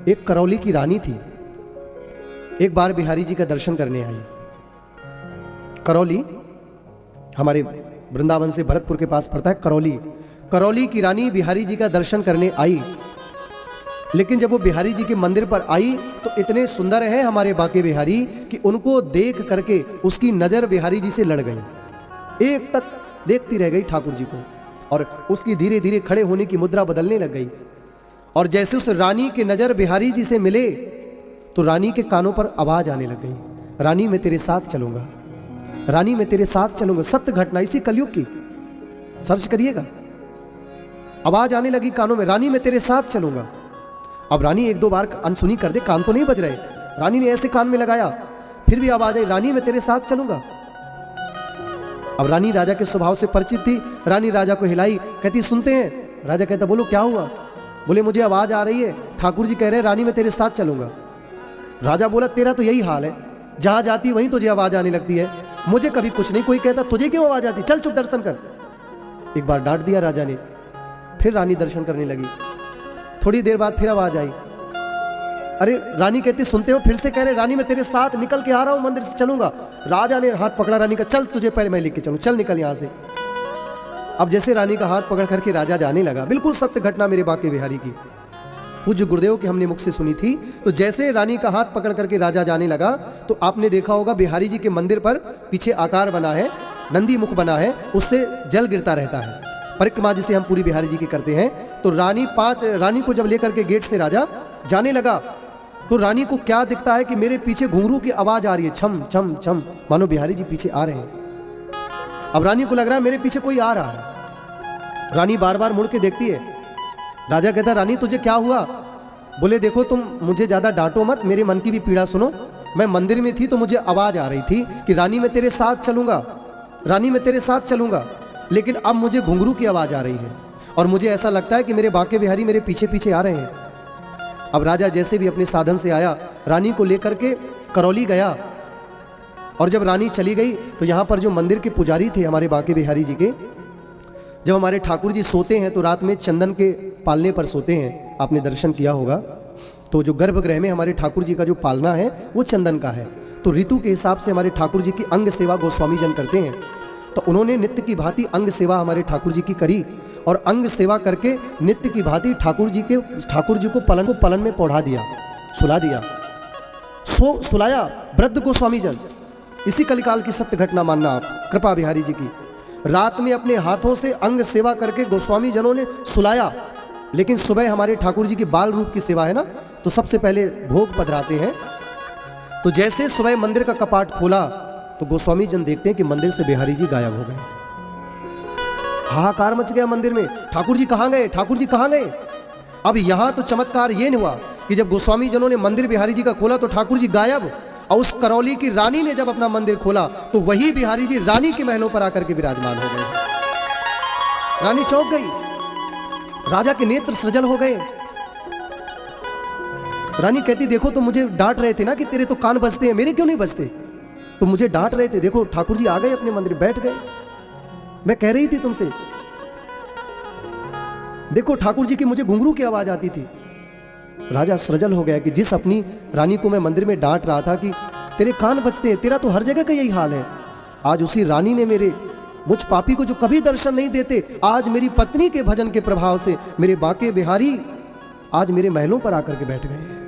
एक करौली की रानी थी, एक बार बिहारी जी का दर्शन करने आई। करौली हमारे वृंदावन से भरतपुर के पास पड़ता है करौली। करौली की रानी बिहारी जी का दर्शन करने आई, लेकिन जब वो बिहारी जी के मंदिर पर आई तो इतने सुंदर हैं हमारे बाके बिहारी कि उनको देख करके उसकी नजर बिहारी जी से लड़ गई। एक तक देखती रह गई ठाकुर जी को, और उसकी धीरे धीरे खड़े होने की मुद्रा बदलने लग गई। और जैसे उस रानी की नजर बिहारी जी से मिले तो रानी के कानों पर आवाज आने लग गई, रानी मैं तेरे साथ चलूंगा, रानी मैं तेरे साथ चलूंगा। सत्य घटना इसी कलयुग की, सर्च करिएगा। आवाज आने लगी कानों में, रानी मैं तेरे साथ चलूंगा। अब रानी एक दो बार अनसुनी कर दे, कान तो नहीं बज रहे, रानी ने ऐसे कान में लगाया, फिर भी आवाज आई, रानी मैं तेरे साथ चलूंगा। अब रानी राजा के स्वभाव से परिचित थी, रानी राजा को हिलाई, कहती सुनते हैं? राजा कहता बोलो क्या हुआ? बोले मुझे आवाज आ रही है, ठाकुर जी कह रहे हैं रानी मैं तेरे साथ चलूंगा। राजा बोला तेरा तो यही हाल है, जहां जाती वहीं तुझे आवाज आने लगती है, मुझे कभी कुछ नहीं कोई कहता, तुझे क्यों आवाज आती? चल चुप दर्शन कर। एक बार डांट दिया राजा ने, फिर रानी दर्शन करने लगी। थोड़ी देर बाद फिर आवाज आई, अरे रानी कहती सुनते हो? फिर से कह रहे रानी मैं तेरे साथ निकल के आ रहा हूं, मंदिर से चलूंगा। राजा ने हाथ पकड़ा रानी का, चल तुझे पहले मैं लेके चलूं, चल निकल यहां से। अब जैसे रानी का हाथ पकड़ करके राजा जाने लगा, बिल्कुल सत्य घटना मेरे बाके बिहारी की, पूज्य गुरुदेव की हमने मुख से सुनी थी। तो जैसे रानी का हाथ पकड़ करके राजा जाने लगा तो आपने देखा होगा बिहारी जी के मंदिर पर पीछे आकार बना है, नंदी मुख बना है, उससे जल गिरता रहता है, परिक्रमा जिसे हम पूरी बिहारी जी की करते हैं। तो रानी को जब लेकर के गेट से राजा जाने लगा तो रानी को क्या दिखता है कि मेरे पीछे घुंघरू की आवाज आ रही है, छम छम छम, मानो बिहारी जी पीछे आ रहे हैं। अब रानी को लग रहा है मेरे पीछे कोई आ रहा है। रानी बार बार मुड़ के देखती है। राजा कहता रानी तुझे क्या हुआ? बोले देखो तुम मुझे ज्यादा डांटो मत, मेरे मन की भी पीड़ा सुनो। मैं मंदिर में थी तो मुझे आवाज आ रही थी कि रानी मैं तेरे साथ चलूंगा, रानी मैं तेरे साथ चलूंगा, लेकिन अब मुझे घुंघरू की आवाज आ रही है और मुझे ऐसा लगता है कि मेरे बाके बिहारी मेरे पीछे पीछे आ रहे हैं। अब राजा जैसे भी अपने साधन से आया, रानी को लेकर के करौली गया, और जब रानी चली गई तो यहाँ पर जो मंदिर के पुजारी थे हमारे बाके बिहारी जी के, जब हमारे ठाकुर जी सोते हैं तो रात में चंदन के पालने पर सोते हैं, आपने दर्शन किया होगा। तो जो गर्भगृह में हमारे ठाकुर जी का जो पालना है वो चंदन का है। तो ऋतु के हिसाब से हमारे ठाकुर जी की अंग सेवा गोस्वामी जन करते हैं, तो उन्होंने नित्य की भांति अंग सेवा हमारे ठाकुर जी की करी, और अंग सेवा करके नित्य की भांति ठाकुर जी को पलन में पौढ़ा दिया, सुला दिया, सुलाया वृद्ध गोस्वामी जन। इसी कलिकाल की सत्य घटना मानना आप, कृपा बिहारी जी की। रात में अपने हाथों से अंग सेवा करके गोस्वामी जनों ने सुलाया, लेकिन सुबह हमारे ठाकुर जी की बाल रूप की सेवा है ना, तो सबसे पहले भोग पधराते हैं। तो जैसे सुबह मंदिर का कपाट खोला तो गोस्वामी जन देखते हैं कि मंदिर से बिहारी जी गायब हो गए। हाहाकार मच गया मंदिर में, ठाकुर जी कहाँ गए, ठाकुर जी कहाँ गए? अब यहां तो चमत्कार ये नहीं हुआ कि जब गोस्वामी जनों ने मंदिर बिहारी जी का खोला तो ठाकुर जी गायब, और उस करौली की रानी ने जब अपना मंदिर खोला तो वही बिहारी जी रानी के महलों पर आकर के विराजमान हो गए। रानी चौंक गई, राजा के नेत्र सजल हो गए। रानी कहती देखो तो मुझे डांट रहे थे ना कि तेरे तो कान बजते हैं, मेरे क्यों नहीं बजते? तो मुझे डांट रहे थे, देखो ठाकुर जी आ गए अपने मंदिर, बैठ गए। मैं कह रही थी तुमसे, देखो ठाकुर जी की मुझे घुंघरू की आवाज आती थी। राजा सजल हो गया कि जिस अपनी रानी को मैं मंदिर में डांट रहा था कि तेरे कान बजते हैं, तेरा तो हर जगह का यही हाल है, आज उसी रानी ने मुझ पापी को जो कभी दर्शन नहीं देते, आज मेरी पत्नी के भजन के प्रभाव से मेरे बाके बिहारी आज मेरे महलों पर आकर के बैठ गए।